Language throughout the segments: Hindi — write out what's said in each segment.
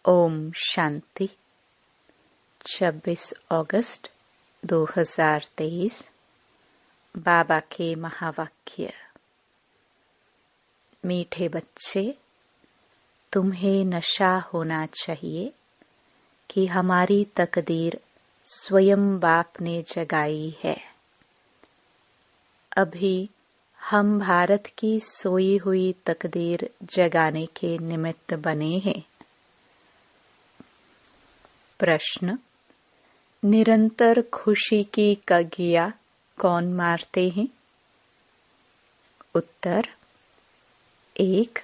ओम शांति। 26 अगस्त 2023। बाबा के महावाक्य। मीठे बच्चे, तुम्हें नशा होना चाहिए कि हमारी तकदीर स्वयं बाप ने जगाई है। अभी हम भारत की सोई हुई तकदीर जगाने के निमित्त बने हैं। प्रश्न: निरंतर खुशी की कगिया कौन मारते हैं? उत्तर: 1.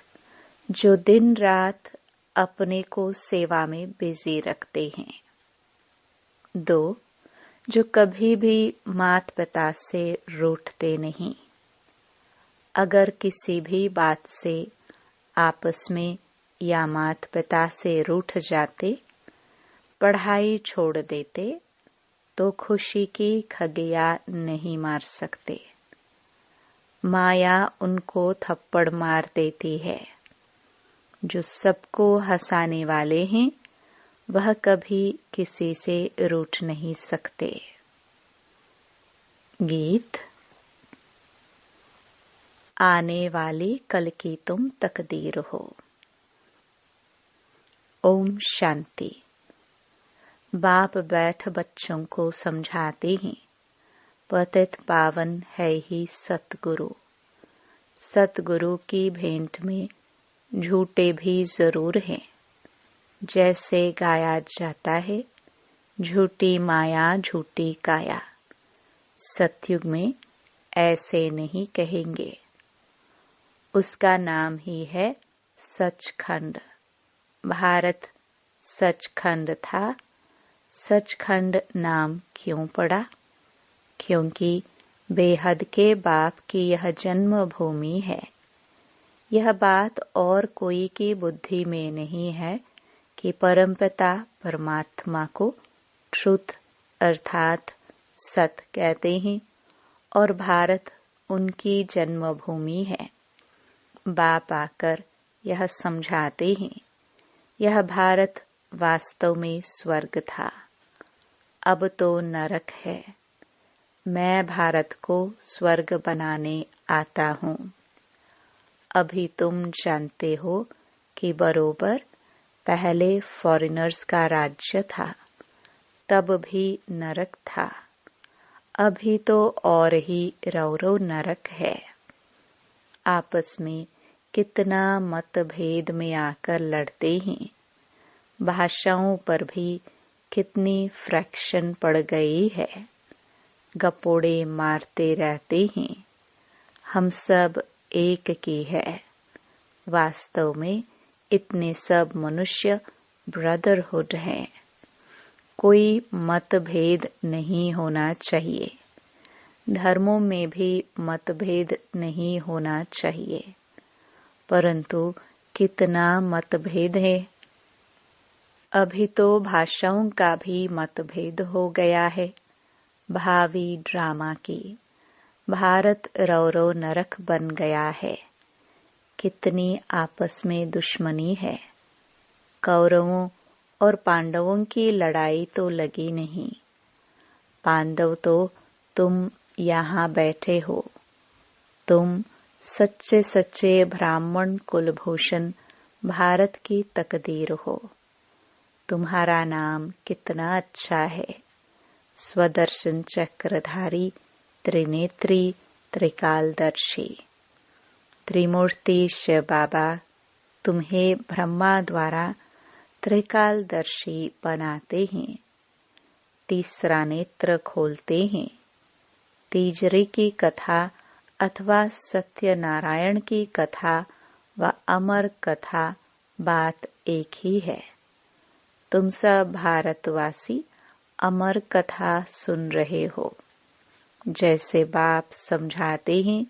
जो दिन रात अपने को सेवा में बिजी रखते हैं। 2. जो कभी भी मात पिता से रूठते नहीं। अगर किसी भी बात से आपस में या मात पिता से रूठ जाते, पढ़ाई छोड़ देते, तो खुशी की खगिया नहीं मार सकते। माया उनको थप्पड़ मार देती है। जो सबको हंसाने वाले हैं, वह कभी किसी से रूठ नहीं सकते। गीत। आने वाली कल की तुम तकदीर हो। ओम शांति। बाप बैठ बच्चों को समझाते हैं, पतित पावन है ही सतगुरु। सतगुरु की भेंट में झूठे भी जरूर हैं। जैसे गाया जाता है, झूठी माया झूठी काया। सतयुग में ऐसे नहीं कहेंगे। उसका नाम ही है सचखंड। भारत सचखंड था। सचखंड नाम क्यों पड़ा? क्योंकि बेहद के बाप की यह जन्म भूमि है। यह बात और कोई की बुद्धि में नहीं है कि परमपिता परमात्मा को ट्रुथ अर्थात सत कहते हैं और भारत उनकी जन्मभूमि है। बाप आकर यह समझाते हैं, यह भारत वास्तव में स्वर्ग था, अब तो नरक है। मैं भारत को स्वर्ग बनाने आता हूँ। अभी तुम जानते हो कि बरोबर पहले फॉरेनर्स का राज्य था, तब भी नरक था। अभी तो और ही रौरव नरक है। आपस में कितना मतभेद में आकर लड़ते हैं। भाषाओं पर भी कितनी फ्रैक्शन पड़ गई है। गपोड़े मारते रहते हैं। हम सब एक की है। वास्तव में इतने सब मनुष्य ब्रदरहुड हैं। कोई मतभेद नहीं होना चाहिए। धर्मों में भी मतभेद नहीं होना चाहिए। परंतु कितना मतभेद है। अभी तो भाषाओं का भी मतभेद हो गया है। भावी ड्रामा की भारत रौरव नरक बन गया है। कितनी आपस में दुश्मनी है। कौरवों और पांडवों की लड़ाई तो लगी नहीं। पांडव तो तुम यहाँ बैठे हो। तुम सच्चे सच्चे ब्राह्मण कुलभूषण भारत की तकदीर हो। तुम्हारा नाम कितना अच्छा है। स्वदर्शन चक्रधारी, त्रिनेत्री, त्रिकालदर्शी। त्रिमूर्ति शिव बाबा तुम्हें ब्रह्मा द्वारा त्रिकालदर्शी बनाते हैं। तीसरा नेत्र खोलते हैं। तीजरी की कथा अथवा सत्यनारायण की कथा व अमर कथा बात एक ही है। तुम सब भारतवासी अमर कथा सुन रहे हो। जैसे बाप समझाते हैं,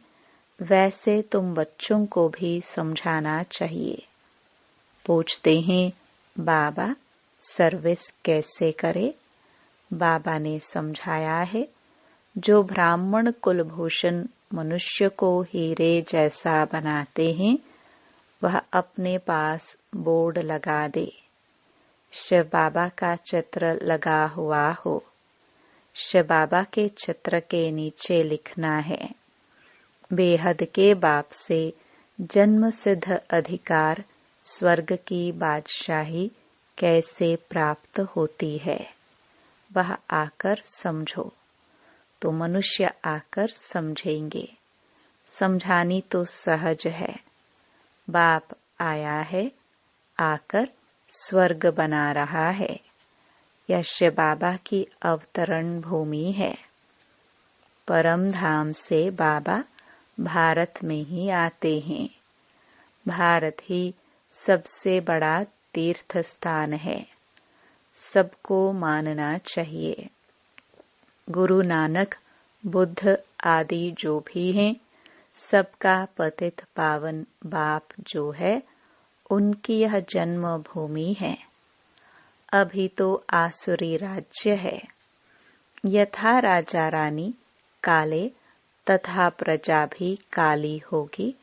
वैसे तुम बच्चों को भी समझाना चाहिए। पूछते हैं, बाबा सर्विस कैसे करे? बाबा ने समझाया है, जो ब्राह्मण कुलभूषण मनुष्य को हीरे जैसा बनाते हैं, वह अपने पास बोर्ड लगा दे। शिव बाबा का चित्र लगा हुआ हो। शिव बाबा के चित्र के नीचे लिखना है, बेहद के बाप से जन्म सिद्ध अधिकार स्वर्ग की बादशाही कैसे प्राप्त होती है, वह आकर समझो। तो मनुष्य आकर समझेंगे। समझानी तो सहज है। बाप आया है, आकर स्वर्ग बना रहा है। यह शिव बाबा की अवतरण भूमि है। परम धाम से बाबा भारत में ही आते हैं। भारत ही सबसे बड़ा तीर्थ स्थान है, सबको मानना चाहिए। गुरु नानक, बुद्ध आदि जो भी हैं, सबका पतित पावन बाप जो है, उनकी यह जन्म भूमि है। अभी तो आसुरी राज्य है। यथा राजा रानी काले तथा प्रजा भी काली होगी,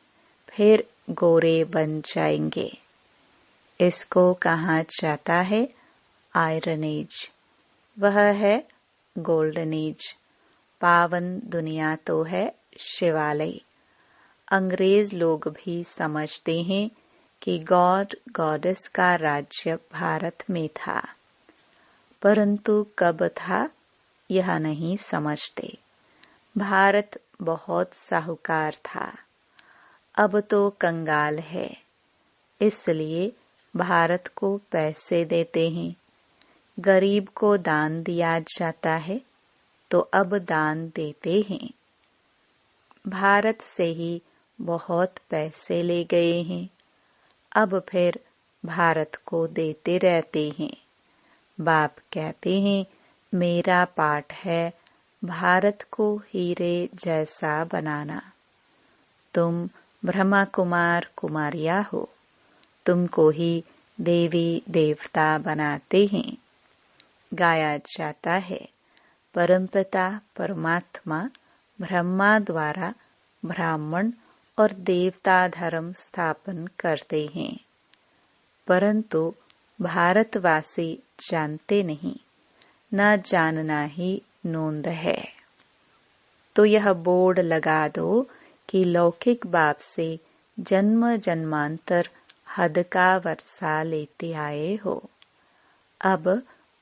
फिर गोरे बन जाएंगे। इसको कहा जाता है आयरन एज, वह है गोल्डन एज। पावन दुनिया तो है शिवालय। अंग्रेज लोग भी समझते हैं कि गॉड गॉडेस का राज्य भारत में था, परंतु कब था यह नहीं समझते। भारत बहुत साहूकार था, अब तो कंगाल है, इसलिए भारत को पैसे देते हैं। गरीब को दान दिया जाता है तो अब दान देते हैं। भारत से ही बहुत पैसे ले गए हैं, अब फिर भारत को देते रहते हैं। बाप कहते हैं, मेरा पाठ है भारत को हीरे जैसा बनाना। तुम ब्रह्मा कुमार कुमारिया हो, तुमको ही देवी देवता बनाते हैं। गाया जाता है, परमपिता परमात्मा ब्रह्मा द्वारा ब्राह्मण और देवता धर्म स्थापन करते हैं, परंतु भारतवासी जानते नहीं, न जानना ही नोंद है। तो यह बोर्ड लगा दो कि लौकिक बाप से जन्म जन्मांतर हद का वर्षा लेते आए हो, अब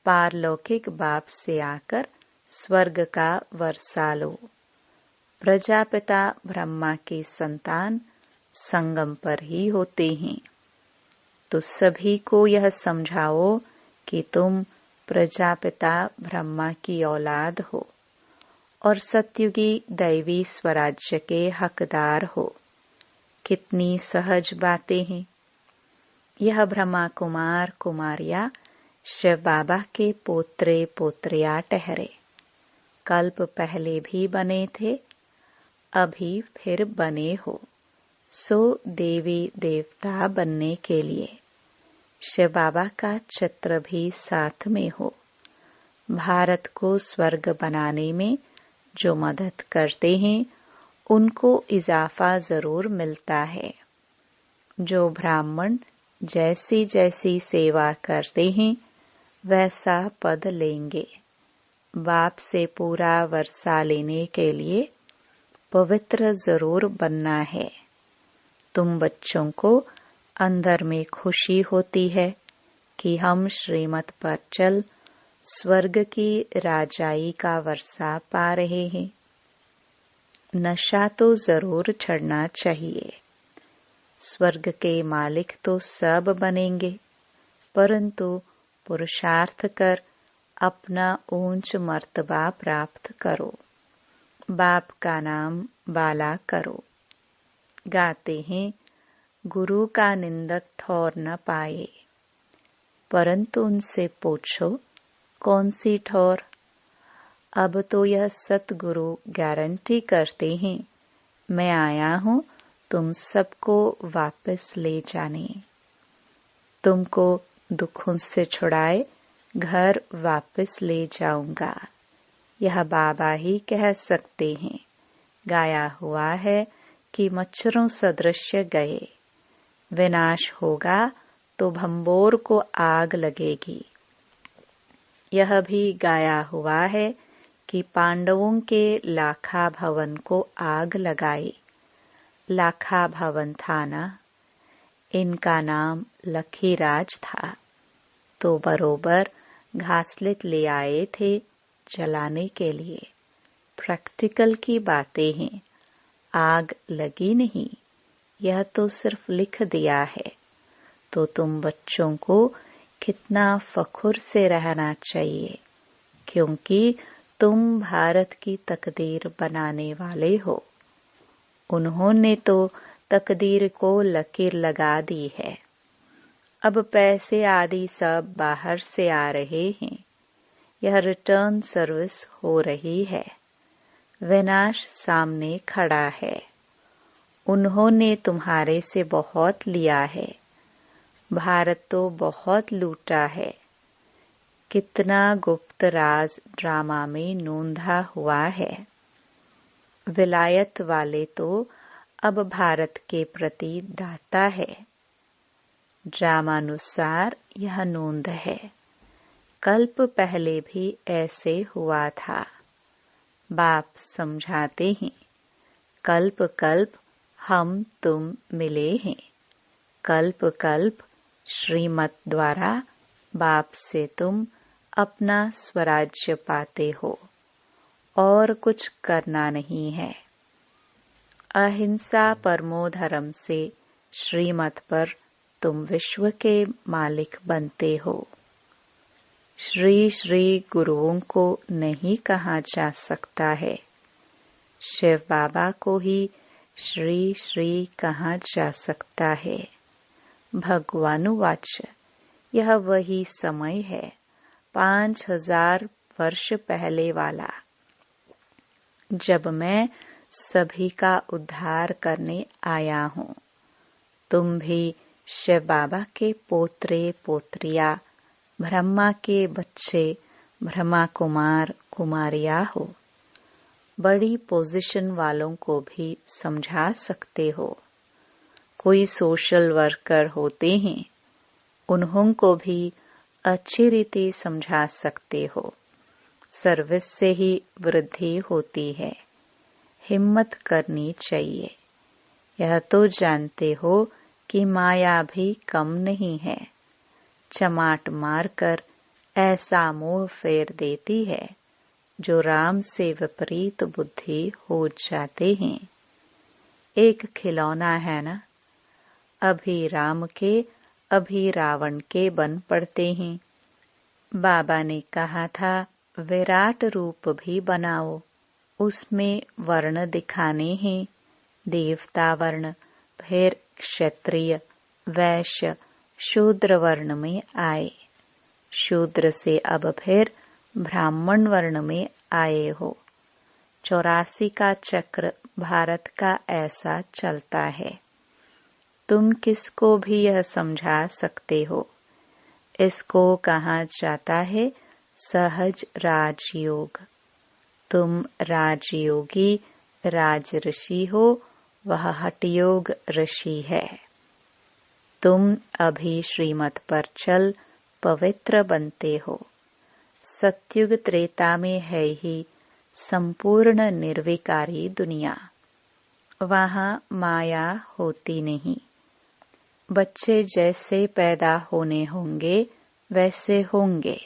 पारलौकिक बाप से आकर स्वर्ग का वर्षा लो। प्रजापिता ब्रह्मा के संतान संगम पर ही होते हैं, तो सभी को यह समझाओ कि तुम प्रजापिता ब्रह्मा की औलाद हो और सत्युगी दैवी स्वराज्य के हकदार हो। कितनी सहज बातें हैं। यह ब्रह्मा कुमार कुमारिया शिव बाबा के पोत्रे पोत्रिया ठहरे। कल्प पहले भी बने थे, अभी फिर बने हो, सो देवी देवता बनने के लिए। शिव बाबा का चित्र भी साथ में हो। भारत को स्वर्ग बनाने में जो मदद करते हैं, उनको इजाफा जरूर मिलता है। जो ब्राह्मण जैसी जैसी सेवा करते हैं, वैसा पद लेंगे। बाप से पूरा वर्षा लेने के लिए पवित्र जरूर बनना है। तुम बच्चों को अंदर में खुशी होती है कि हम श्रीमत पर चल स्वर्ग की राजाई का वर्षा पा रहे हैं। नशा तो जरूर चढ़ना चाहिए। स्वर्ग के मालिक तो सब बनेंगे, परंतु पुरुषार्थ कर अपना ऊंच मर्तबा प्राप्त करो। बाप का नाम बाला करो। गाते हैं, गुरु का निंदक ठौर न पाए, परंतु उनसे पूछो कौन सी ठौर। अब तो यह सतगुरु गारंटी करते हैं, मैं आया हूँ तुम सबको वापस ले जाने। तुमको दुखों से छुड़ाए घर वापस ले जाऊंगा, यह बाबा ही कह सकते हैं। गाया हुआ है कि मच्छरों सदृश गए, विनाश होगा तो भंबोर को आग लगेगी। यह भी गाया हुआ है कि पांडवों के लाखा भवन को आग लगाई। लाखा भवन था ना, इनका नाम लखीराज था। तो बरोबर घासलेट ले आए थे जलाने के लिए। प्रैक्टिकल की बातें हैं, आग लगी नहीं, यह तो सिर्फ लिख दिया है। तो तुम बच्चों को कितना फख्र से रहना चाहिए, क्योंकि तुम भारत की तकदीर बनाने वाले हो। उन्होंने तो तकदीर को लकीर लगा दी है। अब पैसे आदि सब बाहर से आ रहे हैं। यह रिटर्न सर्विस हो रही है। विनाश सामने खड़ा है। उन्होंने तुम्हारे से बहुत लिया है। भारत तो बहुत लूटा है। कितना गुप्त राज ड्रामा में नोंधा हुआ है। विलायत वाले तो अब भारत के प्रति दाता है। ड्रामानुसार यह नोंद है। कल्प पहले भी ऐसे हुआ था। बाप समझाते हैं, कल्प कल्प हम तुम मिले हैं। कल्प कल्प श्रीमत द्वारा बाप से तुम अपना स्वराज्य पाते हो और कुछ करना नहीं है। अहिंसा परमो धर्म से श्रीमत पर तुम विश्व के मालिक बनते हो। श्री श्री गुरुओं को नहीं कहा जा सकता है। शिव बाबा को ही श्री श्री कहा जा सकता है। भगवानुवाच, यह वही समय है 5000 वर्ष पहले वाला, जब मैं सभी का उद्धार करने आया हूँ। तुम भी शिव बाबा के पोत्रे पोत्रिया, ब्रह्मा के बच्चे, ब्रह्मा कुमार कुमारिया हो। बड़ी पोजीशन वालों को भी समझा सकते हो। कोई सोशल वर्कर होते हैं, उन्हों को भी अच्छी रीति समझा सकते हो। सर्विस से ही वृद्धि होती है। हिम्मत करनी चाहिए। यह तो जानते हो कि माया भी कम नहीं है। चमाट मारकर ऐसा मोह फेर देती है जो राम से विपरीत बुद्धि हो जाते हैं। एक खिलौना है ना, अभी राम के अभी रावण के बन पड़ते हैं। बाबा ने कहा था विराट रूप भी बनाओ, उसमें वर्ण दिखाने हैं। देवता वर्ण, फिर क्षत्रिय, वैश्य, शूद्र वर्ण में आए। शूद्र से अब फिर ब्राह्मण वर्ण में आए हो। 84 का चक्र भारत का ऐसा चलता है। तुम किसको भी यह समझा सकते हो। इसको कहा जाता है सहज राजयोग। तुम राजयोगी राज ऋषि हो, वह हठयोग ऋषि है। तुम अभी श्रीमत पर चल पवित्र बनते हो। सत्युग त्रेता में है ही संपूर्ण निर्विकारी दुनिया। वहाँ माया होती नहीं। बच्चे जैसे पैदा होने होंगे वैसे होंगे।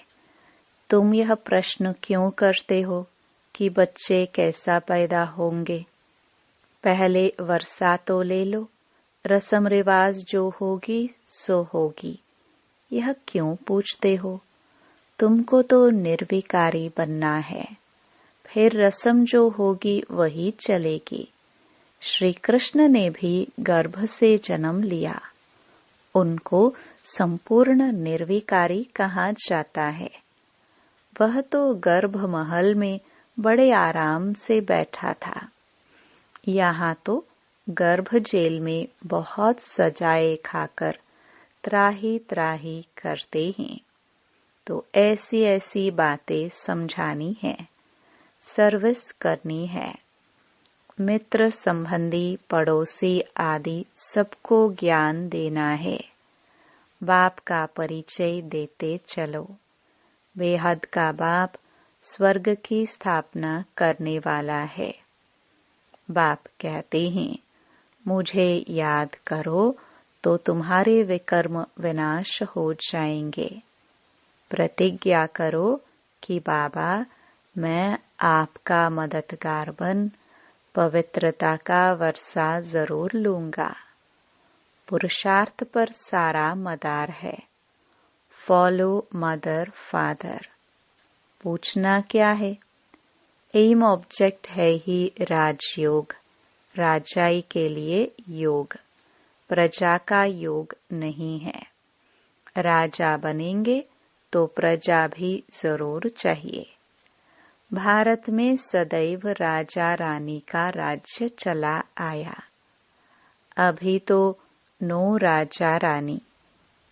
तुम यह प्रश्न क्यों करते हो कि बच्चे कैसा पैदा होंगे? पहले वर्षा तो ले लो, रस्म रिवाज जो होगी सो होगी। यह क्यों पूछते हो? तुमको तो निर्विकारी बनना है। फिर रस्म जो होगी वही चलेगी। श्री कृष्ण ने भी गर्भ से जन्म लिया। उनको संपूर्ण निर्विकारी कहा जाता है। वह तो गर्भ महल में बड़े आराम से बैठा था। यहाँ तो गर्भ जेल में बहुत सजाए खाकर त्राही त्राही करते हैं। तो ऐसी ऐसी बातें समझानी है, सर्विस करनी है। मित्र संबंधी पड़ोसी आदि सबको ज्ञान देना है। बाप का परिचय देते चलो। बेहद का बाप स्वर्ग की स्थापना करने वाला है। बाप कहते हैं, मुझे याद करो तो तुम्हारे विकर्म विनाश हो जाएंगे। प्रतिज्ञा करो कि बाबा मैं आपका मददगार बन पवित्रता का वर्षा जरूर लूंगा। पुरुषार्थ पर सारा मदार है। Follow mother father. पूछना क्या है? एम ऑब्जेक्ट है ही राजयोग, राजाई के लिए योग, प्रजा का योग नहीं है। राजा बनेंगे तो प्रजा भी जरूर चाहिए। भारत में सदैव राजा रानी का राज्य चला आया। अभी तो नो राजा रानी।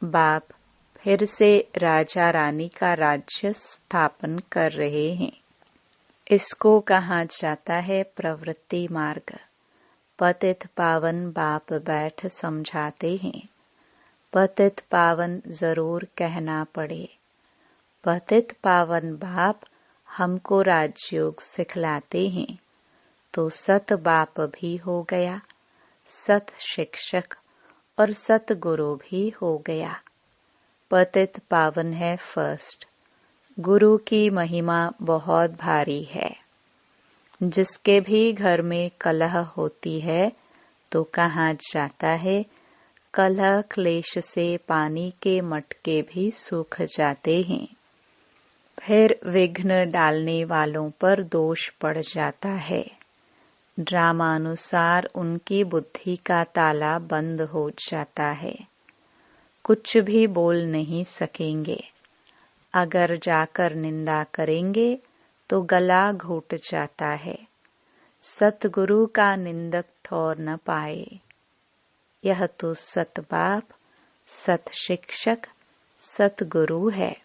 बाप फिर से राजा रानी का राज्य स्थापन कर रहे हैं। इसको कहा जाता है प्रवृत्ति मार्ग। पतित पावन बाप बैठ समझाते हैं। पतित पावन जरूर कहना पड़े। पतित पावन बाप हमको राजयोग सिखलाते हैं तो सत बाप भी हो गया, सत शिक्षक और सत गुरु भी हो गया। पतित पावन है फर्स्ट। गुरु की महिमा बहुत भारी है। जिसके भी घर में कलह होती है तो कहा जाता है कलह क्लेश से पानी के मटके भी सूख जाते हैं। फिर विघ्न डालने वालों पर दोष पड़ जाता है। ड्रामानुसार उनकी बुद्धि का ताला बंद हो जाता है। कुछ भी बोल नहीं सकेंगे। अगर जाकर निंदा करेंगे तो गला घोट जाता है। सतगुरु का निंदक ठौर न पाए। यह तो सत बाप, सत शिक्षक, सतगुरु है।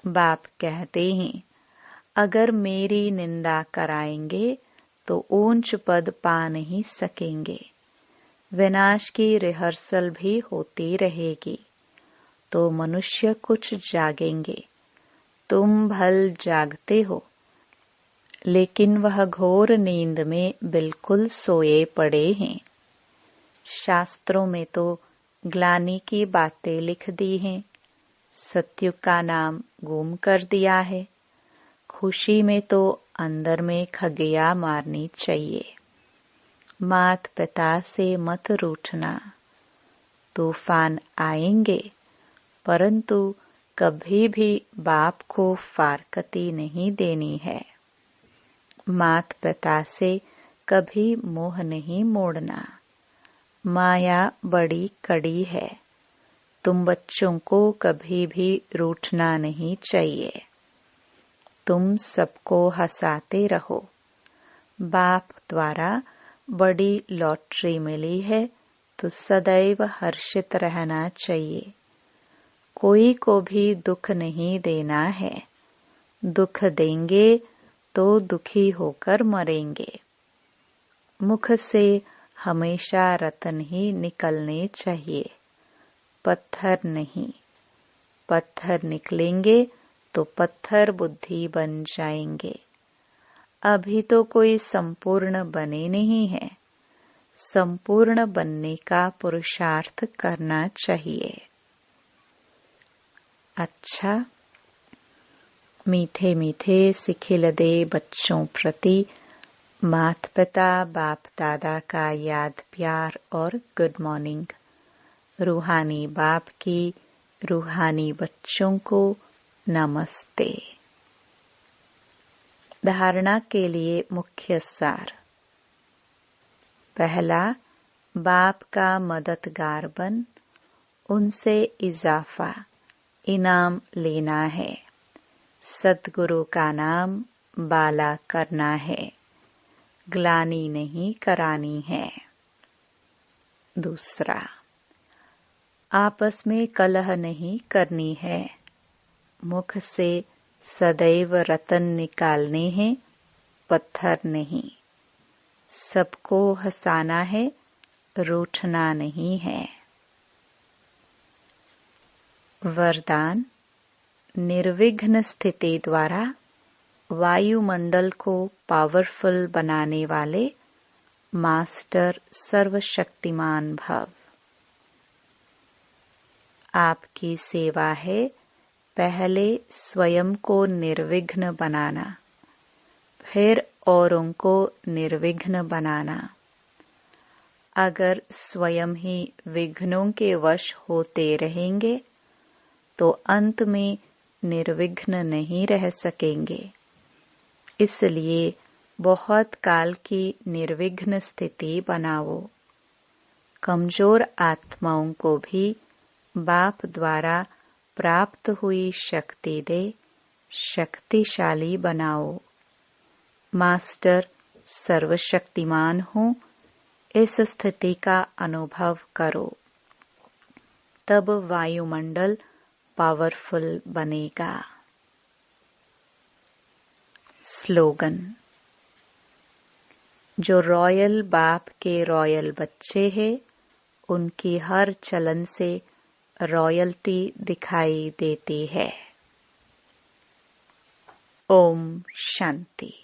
बाप कहते हैं अगर मेरी निंदा कराएंगे तो ऊंच पद पा नहीं सकेंगे। विनाश की रिहर्सल भी होती रहेगी तो मनुष्य कुछ जागेंगे। तुम भल जागते हो, लेकिन वह घोर नींद में बिल्कुल सोए पड़े हैं। शास्त्रों में तो ग्लानि की बातें लिख दी हैं। सत्युग का नाम गुम कर दिया है। खुशी में तो अंदर में खगिया मारनी चाहिए। मात पिता से मत रूठना। तूफान आएंगे परंतु कभी भी बाप को फारकती नहीं देनी है। मात पिता से कभी मोह नहीं मोड़ना। माया बड़ी कड़ी है। तुम बच्चों को कभी भी रूठना नहीं चाहिए। तुम सबको हंसाते रहो। बाप द्वारा बड़ी लॉटरी मिली है तो सदैव हर्षित रहना चाहिए। कोई को भी दुख नहीं देना है। दुख देंगे तो दुखी होकर मरेंगे। मुख से हमेशा रतन ही निकलने चाहिए, पत्थर नहीं। पत्थर निकलेंगे तो पत्थर बुद्धि बन जाएंगे। अभी तो कोई संपूर्ण बने नहीं है। संपूर्ण बनने का पुरुषार्थ करना चाहिए। अच्छा, मीठे मीठे सिखिलदे बच्चों प्रति माता पिता बाप दादा का याद प्यार और गुड मॉर्निंग। रूहानी बाप की रूहानी बच्चों को नमस्ते। धारणा के लिए मुख्य सार। पहला, बाप का मददगार बन उनसे इजाफा इनाम लेना है। सद्गुरु का नाम बाला करना है, ग्लानि नहीं करानी है। दूसरा, आपस में कलह नहीं करनी है। मुख से सदैव रतन निकालने हैं, पत्थर नहीं। सबको हंसाना है, रूठना नहीं है। वरदान। निर्विघ्न स्थिति द्वारा वायुमंडल को पावरफुल बनाने वाले मास्टर सर्वशक्तिमान भव। आपकी सेवा है पहले स्वयं को निर्विघ्न बनाना, फिर औरों को निर्विघ्न बनाना। अगर स्वयं ही विघ्नों के वश होते रहेंगे तो अंत में निर्विघ्न नहीं रह सकेंगे। इसलिए बहुत काल की निर्विघ्न स्थिति बनाओ। कमजोर आत्माओं को भी बाप द्वारा प्राप्त हुई शक्ति दे शक्तिशाली बनाओ। मास्टर सर्वशक्तिमान हो, इस स्थिति का अनुभव करो, तब वायुमंडल पावरफुल बनेगा। स्लोगन। जो रॉयल बाप के रॉयल बच्चे हैं, उनकी हर चलन से रॉयल्टी दिखाई देती है। ओम शांति।